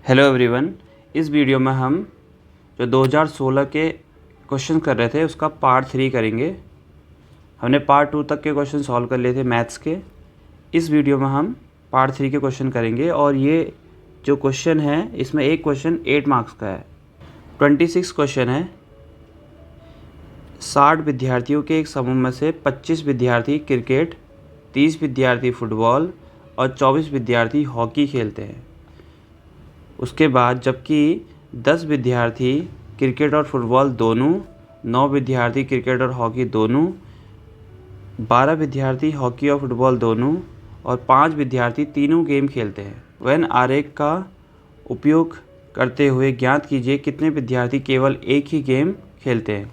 Hello everyone. इस video में हम जो 2016 के क्वेश्चन कर रहे थे उसका पार्ट 3 करेंगे। हमने पार्ट 2 तक के क्वेश्चन सॉल्व कर लिए थे मैथ्स के। इस वीडियो में हम पार्ट 3 के क्वेश्चन करेंगे और ये जो क्वेश्चन है इसमें एक क्वेश्चन 8 मार्क्स का है। 26 क्वेश्चन है। 60 विद्यार्थियों के एक समूह में से 25 विद्यार्थी क्रिकेट, 30 विद्यार्थी फुटबॉल और 24 विद्यार्थी हॉकी खेलते हैं। उसके बाद जबकि 10 विद्यार्थी क्रिकेट और फुटबॉल दोनों, 9 विद्यार्थी क्रिकेट और हॉकी दोनों, 12 विद्यार्थी हॉकी और फुटबॉल दोनों और 5 विद्यार्थी तीनों गेम खेलते हैं। वेन आरेख का उपयोग करते हुए ज्ञात कीजिए कितने विद्यार्थी केवल एक ही गेम खेलते हैं,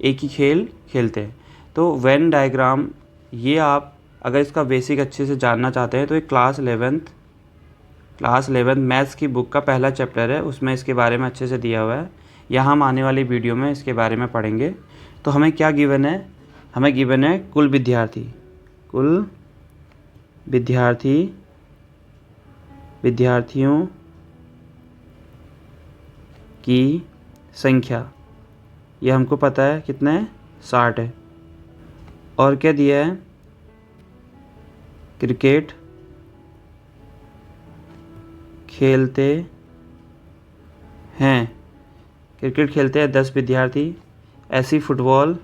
एक ही खेल खेलते हैं। तो वेन डायग्राम ये आप अगर इसका बेसिक अच्छे से जानना चाहते हैं तो एक क्लास 11 मैथ्स की बुक का पहला चैप्टर है, उसमें इसके बारे में अच्छे से दिया हुआ है। यहाँ हम आने वाली वीडियो में इसके बारे में पढ़ेंगे। तो हमें क्या गिवन है? हमें गिवन है कुल विद्यार्थियों की संख्या। ये हमको पता है कितने है, 60 है। और क्या दिया है? क्रिकेट खेलते हैं 10 विद्यार्थी। ऐसी फुटबॉल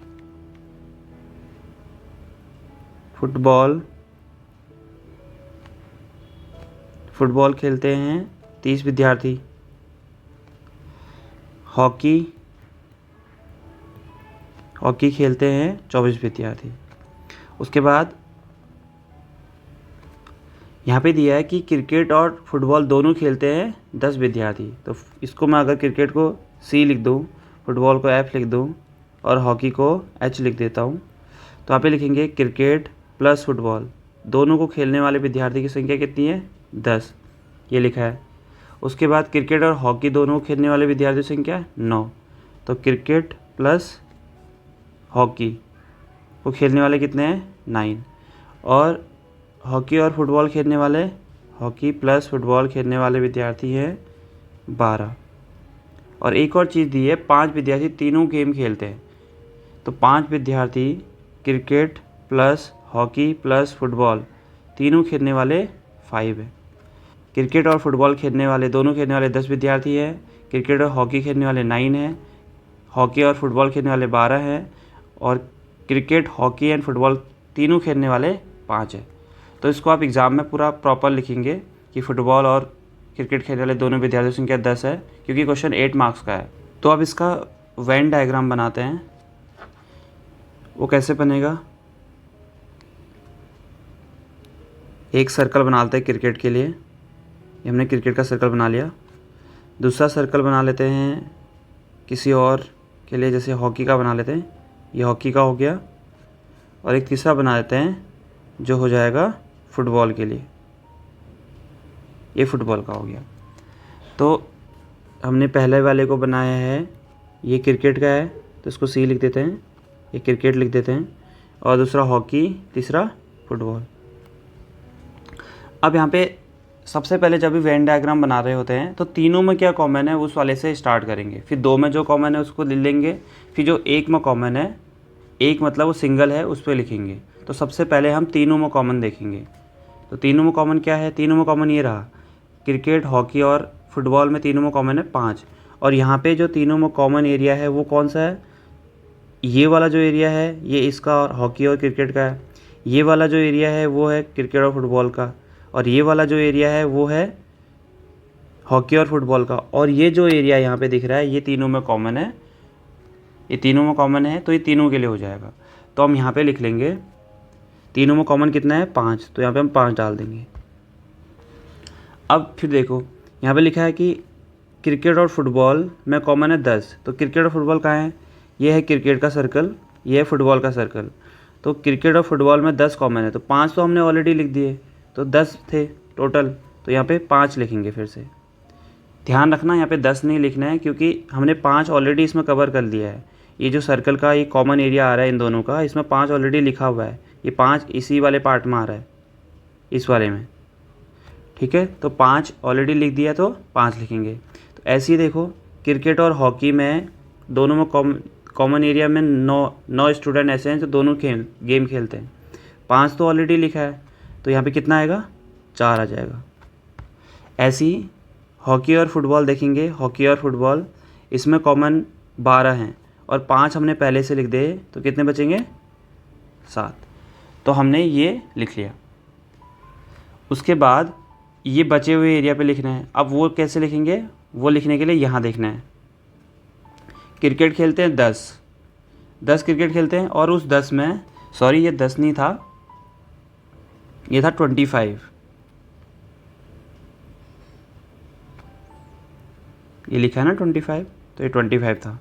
खेलते हैं 30 विद्यार्थी। हॉकी खेलते हैं 24 विद्यार्थी। उसके बाद यहाँ पे दिया है कि क्रिकेट और फुटबॉल दोनों खेलते हैं 10 विद्यार्थी। तो इसको मैं अगर क्रिकेट को C लिख दूँ, फुटबॉल को F लिख दूँ और हॉकी को H लिख देता हूँ, तो यहाँ पे लिखेंगे क्रिकेट प्लस फुटबॉल दोनों को खेलने वाले विद्यार्थी की संख्या कितनी है? 10। ये लिखा है। उसके बाद क्रिकेट और हॉकी दोनों को खेलने वाले विद्यार्थी की संख्या 9। तो क्रिकेट प्लस हॉकी को खेलने वाले कितने हैं? 9। और हॉकी और फुटबॉल खेलने वाले, हॉकी प्लस फुटबॉल खेलने वाले विद्यार्थी हैं 12। और एक और चीज़ दी है, 5 विद्यार्थी तीनों गेम खेलते हैं। तो 5 विद्यार्थी cricket plus hockey plus football तीनों खेलने वाले 5 है। क्रिकेट और फुटबॉल खेलने वाले दोनों खेलने वाले 10 विद्यार्थी हैं। क्रिकेट और हॉकी खेलने वाले 9 हैं। हॉकी और फुटबॉल खेलने वाले 12 हैं। और क्रिकेट, हॉकी एंड फुटबॉल तीनों खेलने वाले 5 है। तो इसको आप एग्ज़ाम में पूरा प्रॉपर लिखेंगे कि फुटबॉल और क्रिकेट खेलने वाले दोनों विद्यार्थियों की संख्या 10 है, क्योंकि क्वेश्चन 8 मार्क्स का है। तो अब इसका वेन डायग्राम बनाते हैं। वो कैसे बनेगा? एक सर्कल बना लेते हैं क्रिकेट के लिए। ये हमने क्रिकेट का सर्कल बना लिया। दूसरा सर्कल बना लेते हैं किसी और के लिए, जैसे हॉकी का बना लेते हैं। ये हॉकी का हो गया। और एक तीसरा बना लेते हैं जो हो जाएगा फुटबॉल के लिए। ये फुटबॉल का हो गया। तो हमने पहले वाले को बनाया है, ये क्रिकेट का है तो इसको C लिख देते हैं, ये क्रिकेट लिख देते हैं। और दूसरा हॉकी, तीसरा फुटबॉल। अब यहाँ पे सबसे पहले जब भी वेन डायग्राम बना रहे होते हैं तो तीनों में क्या कॉमन है उस वाले से स्टार्ट करेंगे, फिर 2 में जो कॉमन है उसको ले लेंगे, फिर जो 1 में कॉमन है, 1 मतलब वो सिंगल है, उस पर लिखेंगे। तो सबसे पहले हम तीनों में कॉमन देखेंगे। तो तीनों में कॉमन क्या है? तीनों में कॉमन ये रहा, क्रिकेट, हॉकी और फुटबॉल में तीनों में कॉमन है 5। और यहाँ पे जो तीनों में कॉमन एरिया है वो कौन सा है? ये वाला जो एरिया है ये इसका और हॉकी और क्रिकेट का है। ये वाला जो एरिया है वो है क्रिकेट और फुटबॉल का। और ये वाला जो एरिया है वो है हॉकी और फुटबॉल का। और ये जो एरिया यहाँ पे दिख रहा है ये तीनों में कॉमन है, ये तीनों में कॉमन है, तो ये तीनों के लिए हो जाएगा। तो हम यहाँ पे लिख लेंगे तीनों में कॉमन कितना है? 5। तो यहाँ पे हम 5 डाल देंगे। अब फिर देखो यहाँ पे लिखा है कि क्रिकेट और फुटबॉल में कॉमन है 10। तो क्रिकेट और फुटबॉल कहाँ है? ये है क्रिकेट का सर्कल, ये है फुटबॉल का सर्कल। तो क्रिकेट और फुटबॉल में 10 कॉमन है, तो 5 तो हमने ऑलरेडी लिख दिए, तो 10 थे टोटल। तो यहाँ पे 5 लिखेंगे। फिर से ध्यान रखना यहाँ पे 10 नहीं लिखना है, क्योंकि हमने 5 ऑलरेडी इसमें कवर कर लिया है। ये जो सर्कल का ये कॉमन एरिया आ रहा है इन दोनों का, इसमें 5 ऑलरेडी लिखा हुआ है। ये 5 इसी वाले पार्ट में आ रहा है, इस वाले में। ठीक है, तो 5 ऑलरेडी लिख दिया तो 5 लिखेंगे। तो ऐसे ही देखो क्रिकेट और हॉकी में दोनों में कॉमन एरिया में 9 स्टूडेंट ऐसे हैं जो दोनों गेम खेलते हैं। 5 तो ऑलरेडी लिखा है, तो यहाँ पे कितना आएगा, 4 आ जाएगा। ऐसे ही हॉकी और फुटबॉल देखेंगे, हॉकी और फुटबॉल इसमें कॉमन 12 हैं और 5 हमने पहले से लिख दिए, तो कितने बचेंगे, 7। तो हमने ये लिख लिया। उसके बाद ये बचे हुए एरिया पे लिखना है। अब वो कैसे लिखेंगे, वो लिखने के लिए यहाँ देखना है। क्रिकेट खेलते हैं 10 क्रिकेट खेलते हैं और उस 10 में, सॉरी ये 10 नहीं था, ये था 25। ये लिखा है ना 25, तो ये 25 था।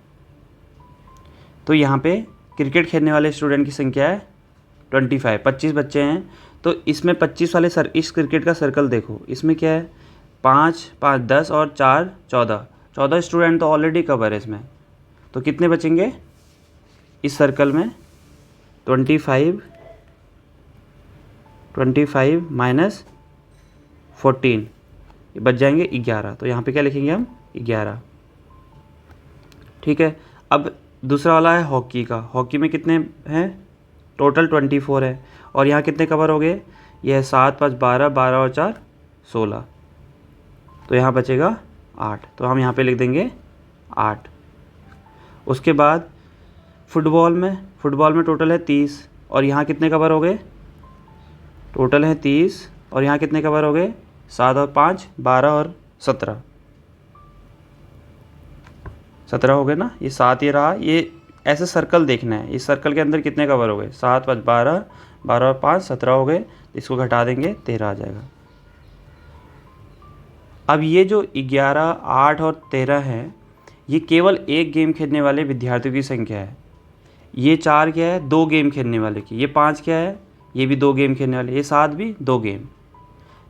तो यहाँ पे क्रिकेट खेलने वाले स्टूडेंट की संख्या है 25, 25 बच्चे हैं। तो इसमें 25 वाले इस क्रिकेट का सर्कल देखो, इसमें क्या है, 5 5 10 और 4 14 स्टूडेंट तो ऑलरेडी कवर है इसमें। तो कितने बचेंगे इस सर्कल में, 25 माइनस 14, ये बच जाएंगे 11। तो यहाँ पे क्या लिखेंगे हम, 11। ठीक है, अब दूसरा वाला है हॉकी का। हॉकी में कितने हैं, टोटल 24 है और यहाँ कितने कवर हो गए, ये है 7 5 12, 12 और 4 16। तो यहाँ बचेगा 8, तो हम यहाँ पे लिख देंगे 8। उसके बाद फुटबॉल में टोटल है 30 और यहाँ कितने कवर हो गए, टोटल है 30 और यहाँ कितने कवर हो गए, 7 और 5 12 और 17 हो गए ना। ये 7 ये रहा, ये ऐसे सर्कल देखना है, इस सर्कल के अंदर कितने कवर हो गए, 7 5 12, 12 और 5 17 हो गए। इसको घटा देंगे 13 आ जाएगा। अब ये जो 11 8 और 13 है, ये केवल एक गेम खेलने वाले विद्यार्थियों की संख्या है। ये 4 क्या है, 2 गेम खेलने वाले की। ये 5 क्या है, ये भी 2 गेम खेलने वाले। ये 7 भी 2 गेम,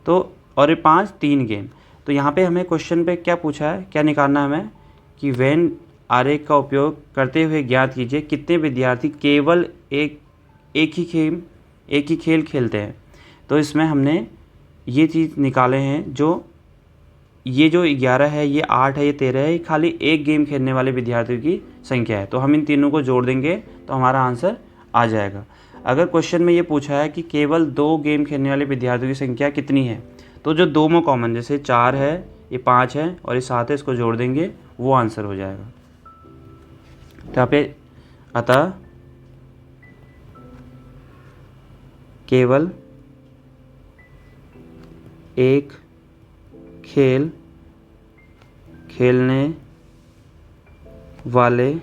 तो और ये 5 3 गेम। तो यहाँ पे हमें क्वेश्चन पे क्या पूछा है, क्या निकालना है हमें, कि वेन आरेख का उपयोग करते हुए ज्ञात कीजिए कितने विद्यार्थी केवल एक ही खेल खेलते हैं। तो इसमें हमने ये चीज़ निकाले हैं, जो ये जो 11 है, ये 8 है, ये 13 है, ये खाली एक गेम खेलने वाले विद्यार्थियों की संख्या है। तो हम इन तीनों को जोड़ देंगे तो हमारा आंसर आ जाएगा। अगर क्वेश्चन में ये पूछा है कि केवल 2 गेम खेलने वाले विद्यार्थियों की संख्या कितनी है, तो जो 2 में कॉमन, जैसे 4 है, ये 5 है और ये 7 है, इसको जोड़ देंगे, वो आंसर हो जाएगा। तो यहाँ पे अतः केवल एक खेल खेलने वाले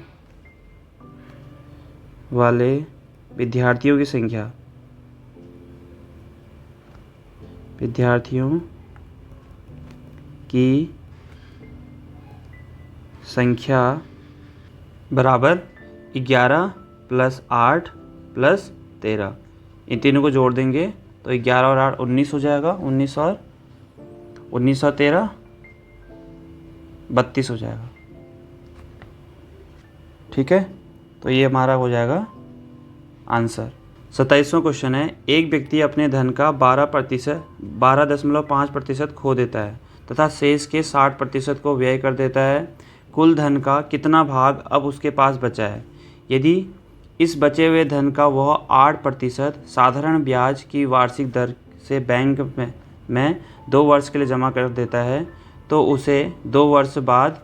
विद्यार्थियों की संख्या बराबर 11 + 8 + 13। इन तीनों को जोड़ देंगे तो 11 और 8 19 हो जाएगा, 19 और 13 32 हो जाएगा। ठीक है, तो ये हमारा हो जाएगा आंसर। 27वां क्वेश्चन है, एक व्यक्ति अपने धन का 12.5% खो देता है तथा शेष के 60% को व्यय कर देता है। कुल धन का कितना भाग अब उसके पास बचा है? यदि इस बचे हुए धन का वह 8% साधारण ब्याज की वार्षिक दर से बैंक में 2 वर्ष के लिए जमा कर देता है, तो उसे 2 वर्ष बाद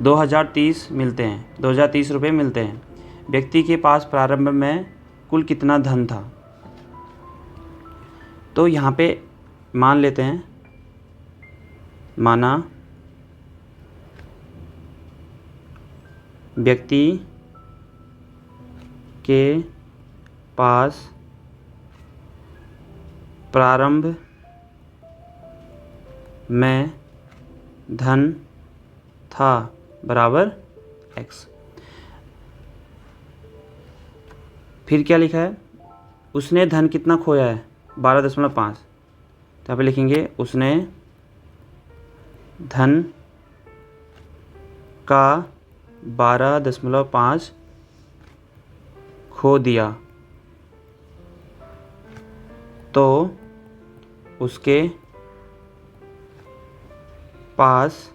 2030 मिलते हैं, 2030 रुपये मिलते हैं। व्यक्ति के पास प्रारंभ में कुल कितना धन था? तो यहाँ पे मान लेते हैं, माना व्यक्ति के पास प्रारंभ में धन था बराबर x। फिर क्या लिखा है? उसने धन कितना खोया है? 12.5। तो यहाँ पे लिखेंगे उसने धन का 12.5 खो दिया, तो उसके पास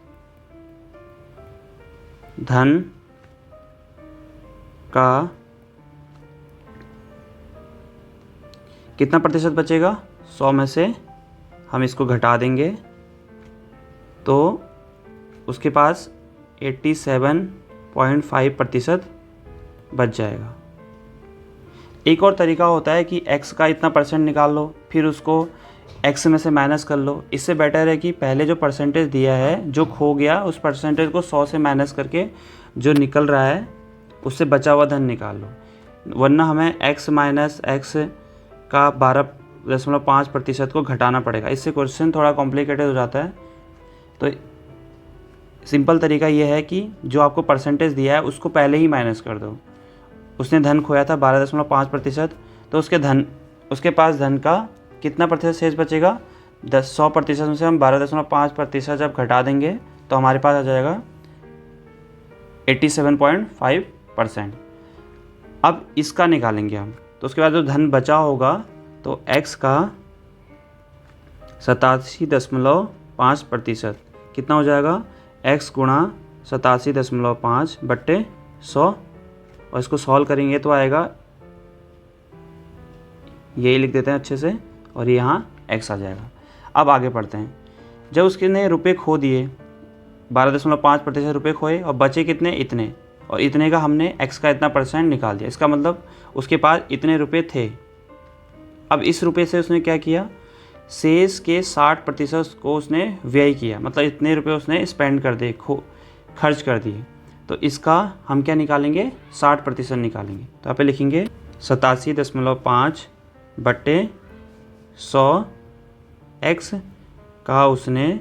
धन का कितना प्रतिशत बचेगा? 100 में से हम इसको घटा देंगे तो उसके पास 87.5% बच जाएगा। एक और तरीका होता है कि x का इतना परसेंट निकाल लो, फिर उसको x में से माइनस कर लो। इससे बेटर है कि पहले जो परसेंटेज दिया है, जो खो गया, उस परसेंटेज को 100 से माइनस करके जो निकल रहा है उससे बचा हुआ धन निकाल लो, वरना हमें x माइनस एक्स का 12.5% को घटाना पड़ेगा। इससे क्वेश्चन थोड़ा कॉम्प्लिकेटेड हो जाता है। तो सिंपल तरीका ये है कि जो आपको परसेंटेज दिया है उसको पहले ही माइनस कर दो। उसने धन खोया था 12.5%, तो उसके पास धन का कितना प्रतिशत शेष बचेगा? 100% में से हम 12.5% जब घटा देंगे तो हमारे पास आ जाएगा 87.5%। अब इसका निकालेंगे हम, तो उसके बाद जो धन बचा होगा तो x का 87.5% कितना हो जाएगा? x गुणा 87.5 बट्टे 100, और इसको सॉल्व करेंगे तो आएगा, यही लिख देते हैं अच्छे से, और यहाँ x आ जाएगा। अब आगे पढ़ते हैं। जब उसके ने रुपये खो दिए, 12.5% रुपये खोए और बचे कितने? इतने, और इतने का हमने x का इतना परसेंट निकाल दिया। इसका मतलब उसके पास इतने रुपये थे। अब इस रुपये से उसने क्या किया? शेष के 60% को उसने व्यय किया, मतलब इतने रुपये उसने स्पेंड कर दिए, खर्च कर दिए। तो इसका हम क्या निकालेंगे? 60% निकालेंगे। तो यहाँ पे लिखेंगे 87.5 बट्टे 100 x का उसने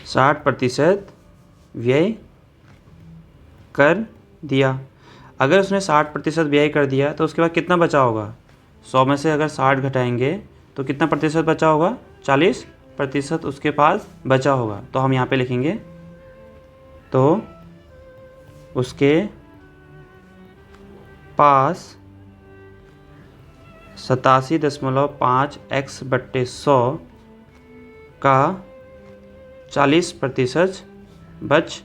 60% व्यय कर दिया। अगर उसने 60% व्यय कर दिया तो उसके बाद कितना बचा होगा? 100 में से अगर 60 घटाएंगे तो कितना प्रतिशत बचा होगा? 40% उसके पास बचा होगा। तो हम यहाँ पे लिखेंगे, तो उसके पास 87.5 x बट्टे 100 का 40% बच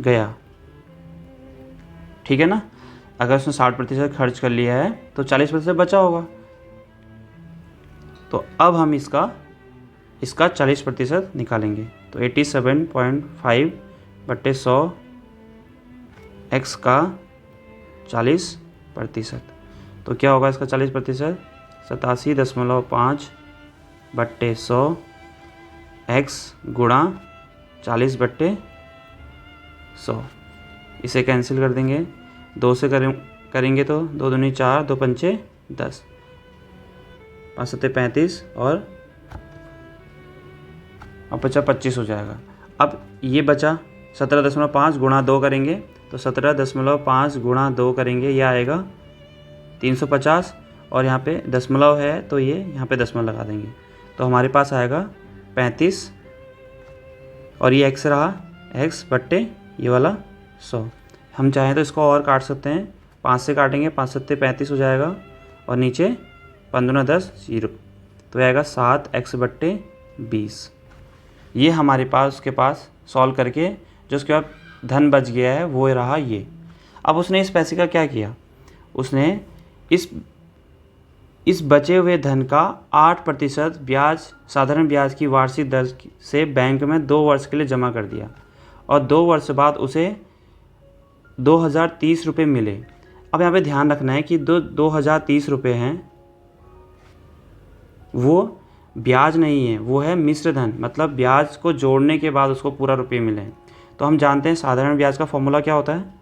गया। ठीक है ना? अगर उसने 60% खर्च कर लिया है तो 40% बचा होगा। तो अब हम इसका 40% निकालेंगे। तो 87.5 बट्टे 100 x का 40%, तो क्या होगा इसका 40%? 87.5 बट्टे 100 x गुणा 40 बट्टे 100। इसे कैंसिल कर देंगे, 2 से करेंगे तो 2 दूनी 4, 2 पंचे 10, 5 सत्ते 35 और अब बचा 25 हो जाएगा। अब ये बचा 17.5 गुणा 2 करेंगे तो 17.5 गुणा 2 करेंगे, यह आएगा 350, और यहाँ पे दशमलव है तो ये यहाँ पे दशमलव लगा देंगे, तो हमारे पास आएगा 35, और ये x रहा, x बट्टे ये वाला 100। हम चाहें तो इसको और काट सकते हैं, 5 से काटेंगे, 5 सत्ते 35 हो जाएगा, और नीचे 15 10 0, तो आएगा 7x बट्टे 20। ये हमारे पास उसके पास सॉल्व करके जो उसके बाद धन बच गया है वो रहा ये। अब उसने इस पैसे का क्या किया? उसने इस बचे हुए धन का 8% ब्याज, साधारण ब्याज की वार्षिक दर से बैंक में 2 वर्ष के लिए जमा कर दिया, और 2 वर्ष बाद उसे 2030 रुपये मिले। अब यहाँ पे ध्यान रखना है कि 2030 रुपये हैं, वो ब्याज नहीं है, वो है मिश्र धन, मतलब ब्याज को जोड़ने के बाद उसको पूरा रुपये मिले। तो हम जानते हैं साधारण ब्याज का फॉर्मूला क्या होता है?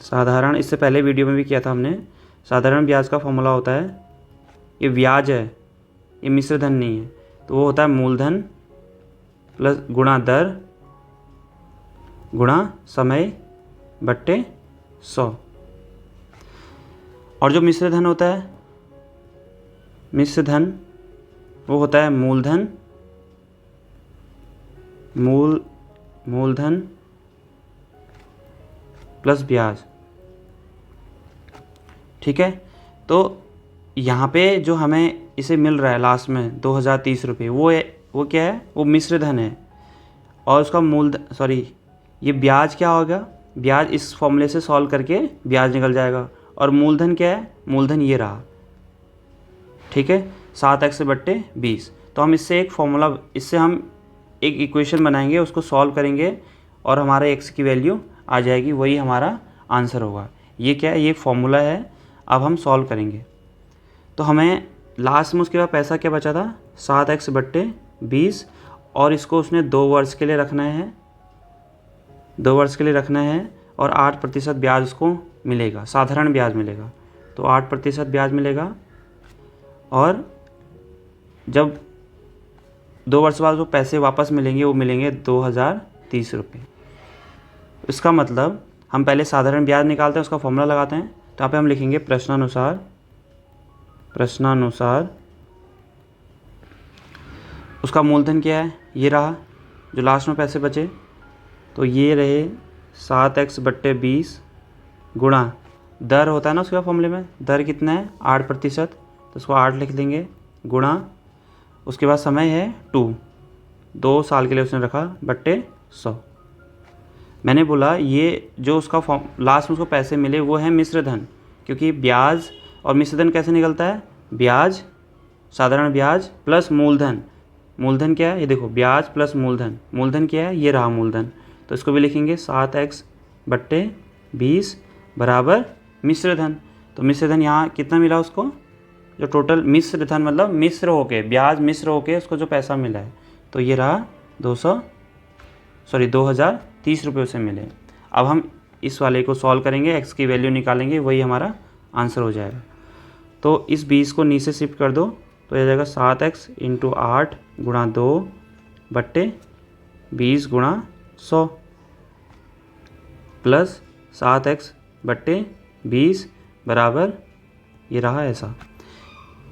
साधारण इससे पहले वीडियो में भी किया था हमने। साधारण ब्याज का फॉर्मूला होता है, ये ब्याज है, ये मिश्र धन नहीं है, तो वो होता है मूलधन प्लस गुणा दर गुणा समय बट्टे 100। और जो मिश्र धन होता है, मिश्र धन वो होता है मूलधन प्लस ब्याज। ठीक है, तो यहाँ पे जो हमें इसे मिल रहा है लास्ट में 2030 रुपये, वो क्या है, वो मिश्र धन है। और उसका ये ब्याज क्या होगा, ब्याज इस फॉर्मूले से सॉल्व करके ब्याज निकल जाएगा। और मूलधन क्या है, मूलधन ये रहा, ठीक है, 7x/20। तो हम इससे हम एक इक्वेशन बनाएंगे, उसको सॉल्व करेंगे और हमारा x की वैल्यू आ जाएगी, वही हमारा आंसर होगा। ये क्या है, ये फॉर्मूला है। अब हम सॉल्व करेंगे तो हमें लास्ट में उसके बाद पैसा क्या बचा था, 7x/20। और इसको उसने 2 वर्ष के लिए रखना है, 2 वर्ष के लिए रखना है। और 8% ब्याज उसको मिलेगा, साधारण ब्याज मिलेगा। तो 8% ब्याज मिलेगा। और जब 2 वर्ष बाद वो पैसे वापस मिलेंगे, वो मिलेंगे 2030 रुपये। इसका मतलब हम पहले साधारण ब्याज निकालते हैं, उसका फॉर्मूला लगाते हैं। तो यहाँ पे हम लिखेंगे प्रश्नानुसार उसका मूलधन क्या है, ये रहा जो लास्ट में पैसे बचे। तो ये रहे 7x/20 गुणा दर होता है ना उसके फॉर्मूले में, दर कितना है 8%, तो उसको 8 लिख देंगे, गुणा उसके बाद समय है 2 साल के लिए उसने रखा, बट्टे 100। मैंने बोला ये जो उसका लास्ट में उसको पैसे मिले वो है मिश्र धन, क्योंकि ब्याज और मिश्र धन कैसे निकलता है, ब्याज, साधारण ब्याज प्लस मूलधन। मूलधन क्या है, ये देखो, ब्याज प्लस मूलधन। मूलधन क्या है, ये रहा मूलधन। तो इसको भी लिखेंगे 7x/20 बराबर मिश्र धन। तो मिश्र धन यहाँ कितना मिला उसको, जो टोटल मिश्र धन मतलब मिश्र होके, ब्याज मिश्र होके उसको जो पैसा मिला है, तो ये रहा 2030 रुपये उसे मिले। अब हम इस वाले को सॉल्व करेंगे, x की वैल्यू निकालेंगे, वही हमारा आंसर हो जाएगा। तो इस 20 को नीचे शिफ्ट कर दो, तो यह जाएगा 7x × 8 गुणा 2 बट्टे 20 गुणा 100 प्लस 7x/20 बराबर ये रहा ऐसा।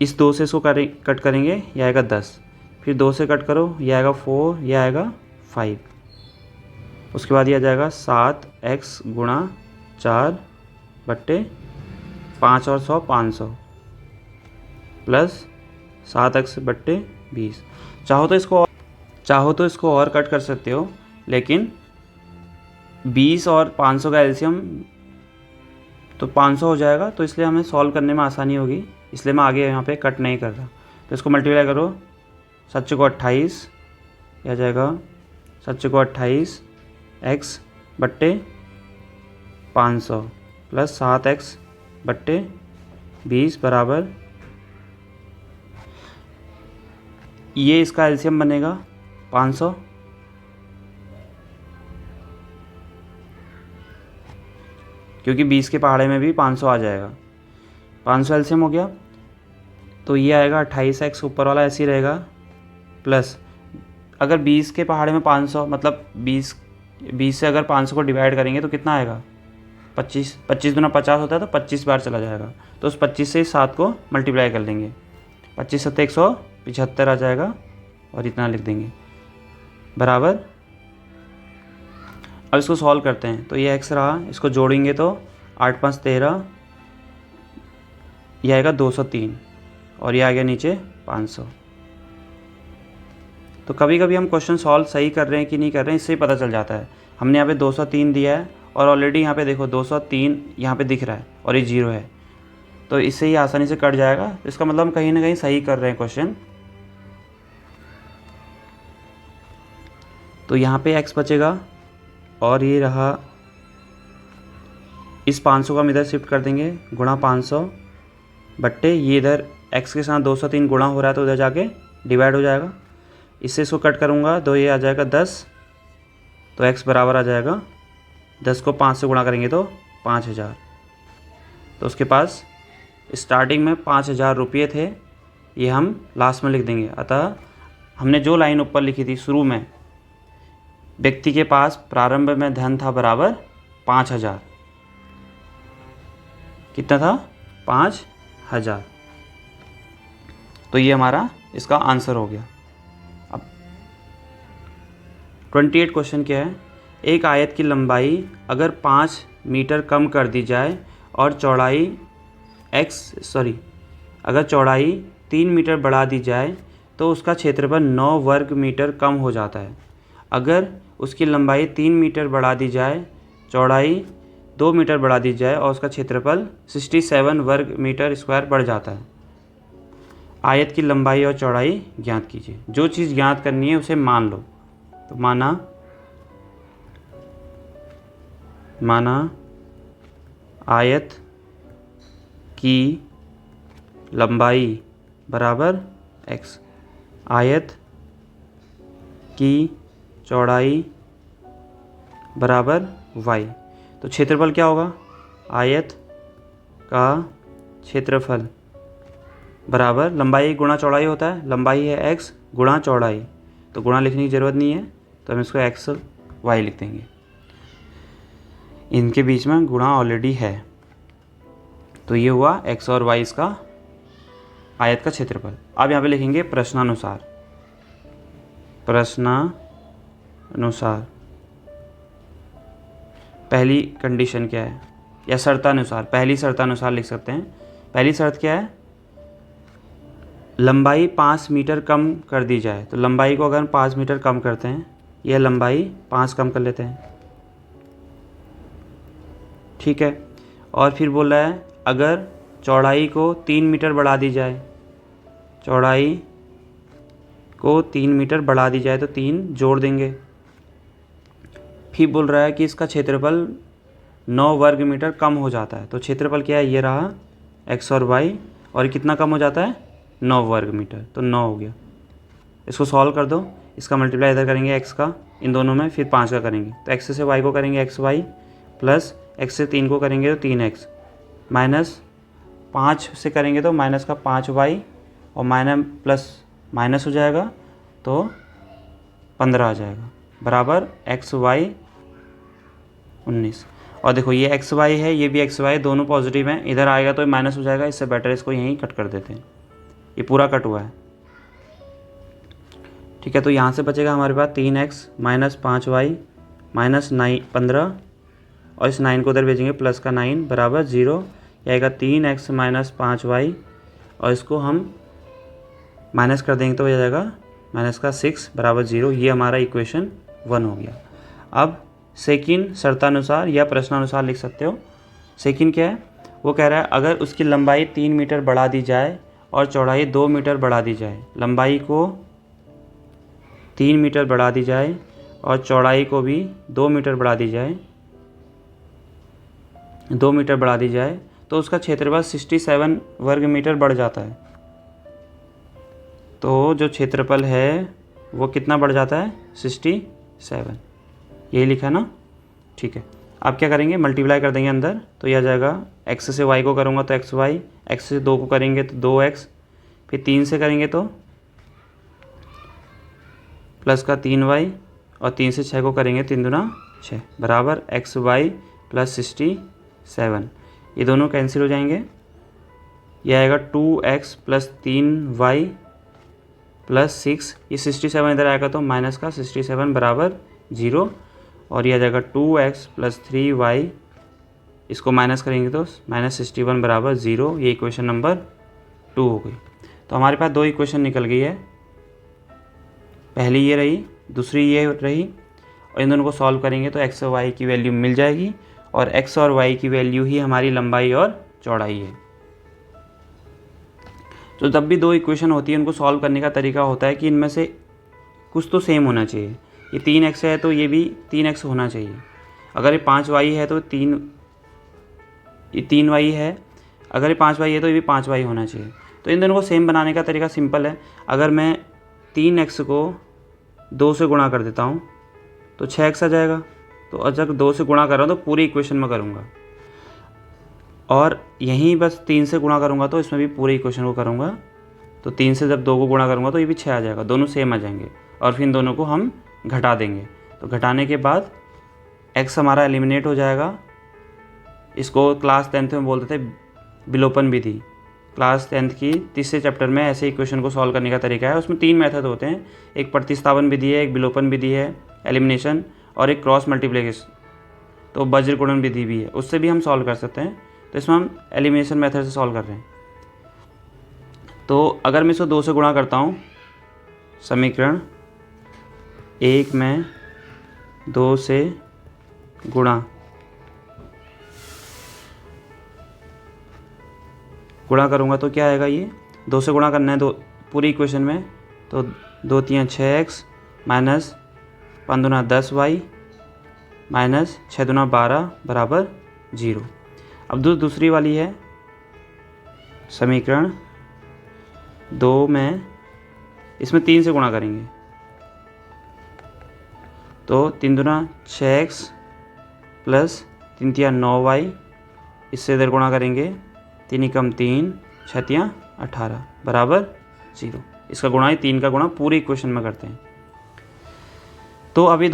इस 2 से इसको कट करेंगे, ये आएगा 10। फिर 2 से कट करो, ये आएगा 4, ये आएगा 5। उसके बाद ये आ जाएगा 7x गुणा 4 बट्टे 5 और 100 500 प्लस 7x/20। चाहो तो इसको और कट कर सकते हो, लेकिन 20 और 500 का एलसीएम तो 500 हो जाएगा, तो इसलिए हमें सॉल्व करने में आसानी होगी, इसलिए मैं आगे यहाँ पे कट नहीं कर रहा। तो इसको मल्टीप्लाई करो, 7 को 28, यह आ जाएगा 7 को 28 x/500 प्लस 7x/20 बराबर, ये इसका एलसीएम बनेगा 500, क्योंकि 20 के पहाड़े में भी 500 आ जाएगा। 500 एलसीएम हो गया, तो ये आएगा 28x, ऊपर वाला ऐसे ही रहेगा, प्लस अगर 20 के पहाड़े में 500 मतलब 20 से अगर 500 को डिवाइड करेंगे तो कितना आएगा, 25 दूना 50 होता है, तो 25 बार चला जाएगा। तो उस 25 से 7 को मल्टीप्लाई कर लेंगे, 25 × 7 175 आ जाएगा, और इतना लिख देंगे बराबर। अब इसको सॉल्व करते हैं, तो ये x रहा, इसको जोड़ेंगे तो 8 × 5 = 13, यह आएगा 203, और ये आ गया नीचे 500। तो कभी कभी हम क्वेश्चन सॉल्व सही कर रहे हैं कि नहीं कर रहे हैं, इससे ही पता चल जाता है। हमने यहाँ पे 203 दिया है, और ऑलरेडी यहाँ पे देखो 203 यहाँ पे दिख रहा है, और ये 0 है, तो इससे ही आसानी से कट जाएगा। इसका मतलब हम कहीं ना कहीं सही कर रहे हैं क्वेश्चन। तो यहाँ पे x बचेगा, और ये रहा, इस 500 को हम इधर शिफ्ट कर देंगे, गुणा 500 बट्टे ये इधर x के साथ 203 गुणा हो रहा है, तो उधर जाके डिवाइड हो जाएगा। इससे इसको कट करूँगा, तो ये आ जाएगा 10, तो x बराबर आ जाएगा 10 को 5 से गुणा करेंगे तो 5000। तो उसके पास स्टार्टिंग में 5000 रुपये थे, ये हम लास्ट में लिख देंगे। अतः हमने जो लाइन ऊपर लिखी थी शुरू में, व्यक्ति के पास प्रारंभ में धन था बराबर 5000, कितना था 5000, तो ये हमारा इसका आंसर हो गया। अब 28 क्वेश्चन क्या है, एक आयत की लंबाई अगर 5 मीटर कम कर दी जाए और चौड़ाई अगर चौड़ाई 3 मीटर बढ़ा दी जाए तो उसका क्षेत्रफल 9 वर्ग मीटर कम हो जाता है। अगर उसकी लंबाई 3 मीटर बढ़ा दी जाए, चौड़ाई 2 मीटर बढ़ा दी जाए और उसका क्षेत्रफल 67 वर्ग मीटर स्क्वायर बढ़ जाता है। आयत की लंबाई और चौड़ाई ज्ञात कीजिए। जो चीज़ ज्ञात करनी है उसे मान लो। तो माना आयत की लंबाई बराबर x, आयत की चौड़ाई बराबर y। तो क्षेत्रफल क्या होगा? आयत का क्षेत्रफल बराबर लंबाई गुणा चौड़ाई होता है। लंबाई है x गुणा चौड़ाई, तो गुणा लिखने की ज़रूरत नहीं है, तो हम इसको x y लिख देंगे। इनके बीच में गुणा ऑलरेडी है, तो ये हुआ x और y इसका आयत का क्षेत्रफल। अब यहाँ पे लिखेंगे प्रश्नानुसार। पहली कंडीशन क्या है, या शर्तानुसार, पहली शर्तानुसार लिख सकते हैं। पहली शर्त क्या है? लंबाई 5 मीटर कम कर दी जाए। तो लंबाई को अगर हम 5 मीटर कम करते हैं, यह लंबाई 5 कम कर लेते हैं, ठीक है। और फिर बोल रहा है अगर चौड़ाई को 3 मीटर बढ़ा दी जाए, चौड़ाई को 3 मीटर बढ़ा दी जाए तो 3 जोड़ देंगे। फिर बोल रहा है कि इसका क्षेत्रफल 9 वर्ग मीटर कम हो जाता है। तो क्षेत्रफल क्या है? ये रहा x और y, और कितना कम हो जाता है? 9 वर्ग मीटर, तो 9 हो गया। इसको सॉल्व कर दो। इसका मल्टीप्लाई इधर करेंगे x का, इन दोनों में, फिर 5 का करेंगे। तो x से y को करेंगे xy, प्लस x से 3 को करेंगे तो 3x, माइनस 5 से करेंगे तो माइनस का 5y, और माइनस प्लस माइनस हो जाएगा तो 15 आ जाएगा, बराबर xy 19। और देखो ये xy है, ये भी xy, दोनों पॉजिटिव हैं। इधर आएगा तो माइनस हो जाएगा, इससे बेटर इसको यहीं कट कर देते हैं। ये पूरा कट हुआ है, ठीक है। तो यहाँ से बचेगा हमारे पास 3x माइनस 5y माइनस 15, और इस 9 को उधर भेजेंगे, प्लस का 9 बराबर 0। यह आएगा 3x माइनस 5y, और इसको हम माइनस कर देंगे तो हो जाएगा माइनस का 6 बराबर 0। ये हमारा इक्वेशन 1 हो गया। अब सेकंड शर्तानुसार या प्रश्नानुसार लिख सकते हो। सेकंड क्या है? वो कह रहा है अगर उसकी लंबाई 3 मीटर बढ़ा दी जाए और चौड़ाई 2 मीटर बढ़ा दी जाए, लंबाई को 3 मीटर बढ़ा दी जाए और चौड़ाई को भी 2 मीटर बढ़ा दी जाए, 2 मीटर बढ़ा दी जाए, तो उसका क्षेत्रफल 67 वर्ग मीटर बढ़ जाता है। तो जो क्षेत्रफल है वो कितना बढ़ जाता है? 67, यही लिखा ना, ठीक है। अब क्या करेंगे? मल्टीप्लाई कर देंगे अंदर, तो यह आ जाएगा x से y को करूँगा तो xy, x से 2 को करेंगे तो 2x, फिर 3 से करेंगे तो प्लस का 3y, और 3 से 6 को करेंगे 3 दूना 6, बराबर xy प्लस 67। ये दोनों कैंसिल हो जाएंगे। यह आएगा 2x प्लस 3y प्लस 6, ये 67 इधर आएगा तो माइनस का 67 बराबर 0, और यह आ जाएगा 2x प्लस 3y, इसको माइनस करेंगे तो माइनस 61 बराबर 0। ये इक्वेशन नंबर 2 हो गई। तो हमारे पास 2 इक्वेशन निकल गई है, पहली ये रही, दूसरी ये रही, और इन दोनों को सॉल्व करेंगे तो x और y की वैल्यू मिल जाएगी, और x और y की वैल्यू ही हमारी लंबाई और चौड़ाई है। तो जब भी 2 इक्वेशन होती है, उनको सॉल्व करने का तरीका होता है कि इनमें से कुछ तो सेम होना चाहिए। ये 3x है तो ये भी 3x होना चाहिए। अगर ये 5y है तो ये 3y है, अगर ये 5y है तो ये भी 5y होना चाहिए। तो इन दोनों को सेम बनाने का तरीका सिंपल है। अगर मैं 3x को 2 से गुणा कर देता हूँ तो 6x आ जाएगा। तो अगर 2 से गुणा कर रहा हूँ तो पूरी इक्वेशन में करूँगा, और यहीं बस 3 से गुणा करूँगा तो इसमें भी पूरे इक्वेशन को करूँगा। तो 3 से जब 2 को गुणा करूँगा तो ये भी 6 आ जाएगा, दोनों सेम आ जाएंगे, और फिर इन दोनों को हम घटा देंगे। तो घटाने के बाद x हमारा एलिमिनेट हो जाएगा। इसको क्लास 10th में बोलते थे विलोपन विधि। क्लास 10th की तीसरे चैप्टर में ऐसे इक्वेशन को सॉल्व करने का तरीका है। उसमें 3 मेथड होते हैं, एक प्रतिस्थापन विधि है, एक विलोपन विधि है एलिमिनेशन, और एक क्रॉस मल्टीप्लिकेशन, तो वज्र गुणन विधि भी है, उससे भी हम सॉल्व कर सकते हैं। तो इसमें हम एलिमिनेशन मेथड से सॉल्व कर रहे हैं। तो अगर मैं इसको 2 से गुणा करता हूँ, समीकरण 1 में 2 से गुणा करूँगा तो क्या आएगा, ये 2 से गुणा करना है दो पूरी इक्वेशन में, तो 2 3 6x माइनस 5 दूना 10y माइनस 6 दूना 12 बराबर 0। अब दूसरी वाली है समीकरण 2 में, इसमें 3 से गुणा करेंगे, तो 3 दूना 6x प्लस 3 तिया 9y, इससे इधर गुणा करेंगे, 3 एकम 3 6 तिया 18 बराबर 0। इसका गुणा ही 3 का गुणा पूरी इक्वेशन में करते हैं। तो अभी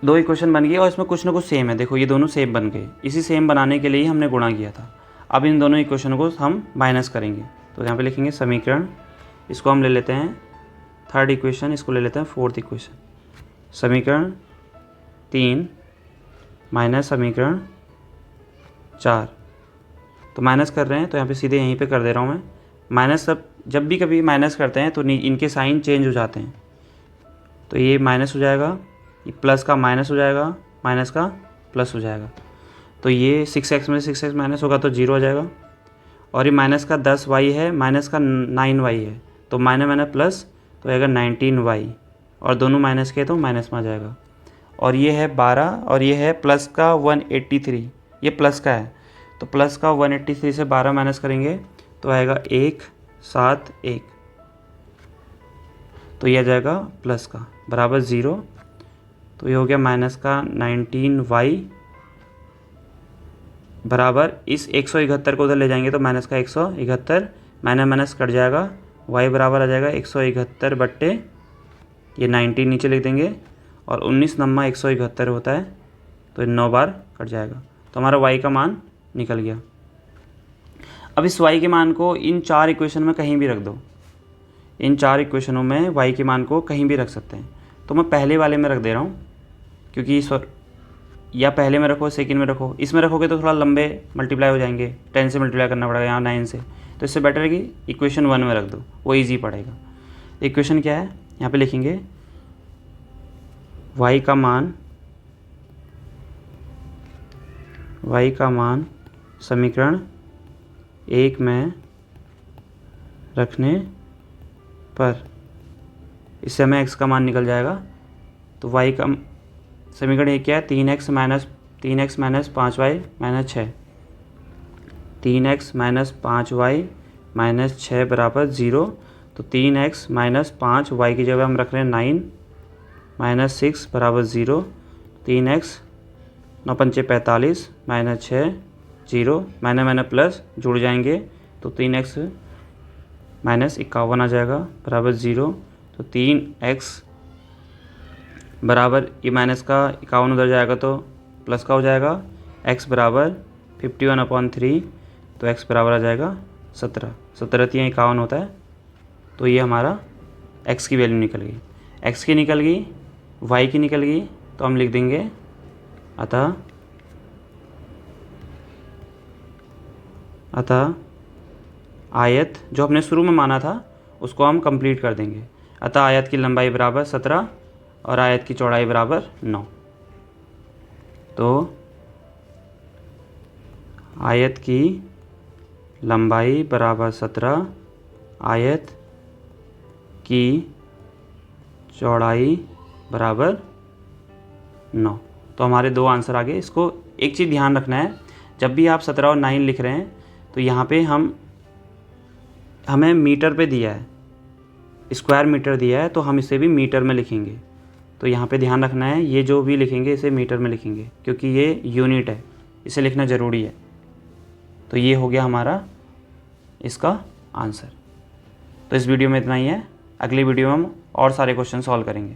दो इक्वेशन बन गई और इसमें कुछ ना कुछ सेम है। देखो ये दोनों सेम बन गए, इसी सेम बनाने के लिए ही हमने गुणा किया था। अब इन दोनों इक्वेशन को हम माइनस करेंगे, तो यहाँ पे लिखेंगे समीकरण, इसको हम ले लेते हैं 3rd इक्वेशन, इसको ले लेते हैं 4th इक्वेशन। समीकरण 3 माइनस समीकरण 4, तो माइनस कर रहे हैं तो यहाँ पे सीधे यहीं पे कर दे रहा हूँ मैं माइनस। जब भी कभी माइनस करते हैं तो इनके साइन चेंज हो जाते हैं, तो ये माइनस हो जाएगा, ये प्लस का माइनस हो जाएगा, माइनस का प्लस हो जाएगा, तो ये 6x में 6x माइनस होगा तो 0 हो जाएगा। और ये माइनस का 10y है, माइनस का 9y है, तो माइनस माइनस प्लस तो आएगा 19y, और दोनों माइनस के तो माइनस में आ जाएगा। और ये है 12 और ये है प्लस का 183, ये प्लस का है, तो प्लस का 183 से 12 माइनस करेंगे तो आएगा 171, तो ये आ जाएगा प्लस का बराबर 0। तो ये हो गया माइनस का 19y बराबर, इस 171 को उधर ले जाएंगे तो माइनस का 171, माइनस माइनस कट जाएगा, y बराबर आ जाएगा 171 बट्टे ये 19 नीचे लिख देंगे, और 19 नम्मा 171 होता है, तो 9 बार कट जाएगा, तो हमारा y का मान निकल गया। अब इस y के मान को इन 4 इक्वेशन में कहीं भी रख दो, इन 4 इक्वेशनों में y के मान को कहीं भी रख सकते हैं। तो मैं पहले वाले में रख दे रहा हूँ, क्योंकि या पहले में रखो, सेकंड में रखो, इसमें रखोगे तो थोड़ा लंबे मल्टीप्लाई हो जाएंगे, 10 से मल्टीप्लाई करना पड़ेगा, यहाँ 9 से, तो इससे बेटर है कि इक्वेशन 1 में रख दो, वो ईजी पड़ेगा। इक्वेशन क्या है, यहाँ पे लिखेंगे y का मान समीकरण 1 में रखने पर, इससे हमें x का मान निकल जाएगा। तो y का समीकरण 1 क्या है, 3x minus 5y minus 6, 3x minus 5y minus 6 बराबर 0। तो 3x माइनस 5y की जगह हम रख रहे हैं 9 माइनस 6 बराबर 0, 3x 9 पंचे 45 माइनस 6 0, माइनस माइनस प्लस जुड़ जाएंगे, तो 3x माइनस 51 आ जाएगा बराबर 0। तो 3x बराबर, ये माइनस का 51 उधर जाएगा तो प्लस का हो जाएगा, x बराबर 51/3, तो x बराबर आ जाएगा 17, 17 तिया 51 होता है, तो ये हमारा x की वैल्यू निकल गई। x की निकल गई, y की निकल गई, तो हम लिख देंगे अतः आयत, जो हमने शुरू में माना था उसको हम कंप्लीट कर देंगे। अतः आयत की लंबाई बराबर 17 और आयत की चौड़ाई बराबर 9। तो आयत की लंबाई बराबर 17, आयत की चौड़ाई बराबर 9। तो हमारे 2 आंसर आ गए। इसको एक चीज़ ध्यान रखना है, जब भी आप 17 और 9 लिख रहे हैं तो यहाँ पे हमें मीटर पे दिया है, स्क्वायर मीटर दिया है, तो हम इसे भी मीटर में लिखेंगे। तो यहाँ पे ध्यान रखना है, ये जो भी लिखेंगे इसे मीटर में लिखेंगे, क्योंकि ये यूनिट है, इसे लिखना ज़रूरी है। तो ये हो गया हमारा इसका आंसर। तो इस वीडियो में इतना ही है, अगली वीडियो में हम और सारे क्वेश्चन सॉल्व करेंगे।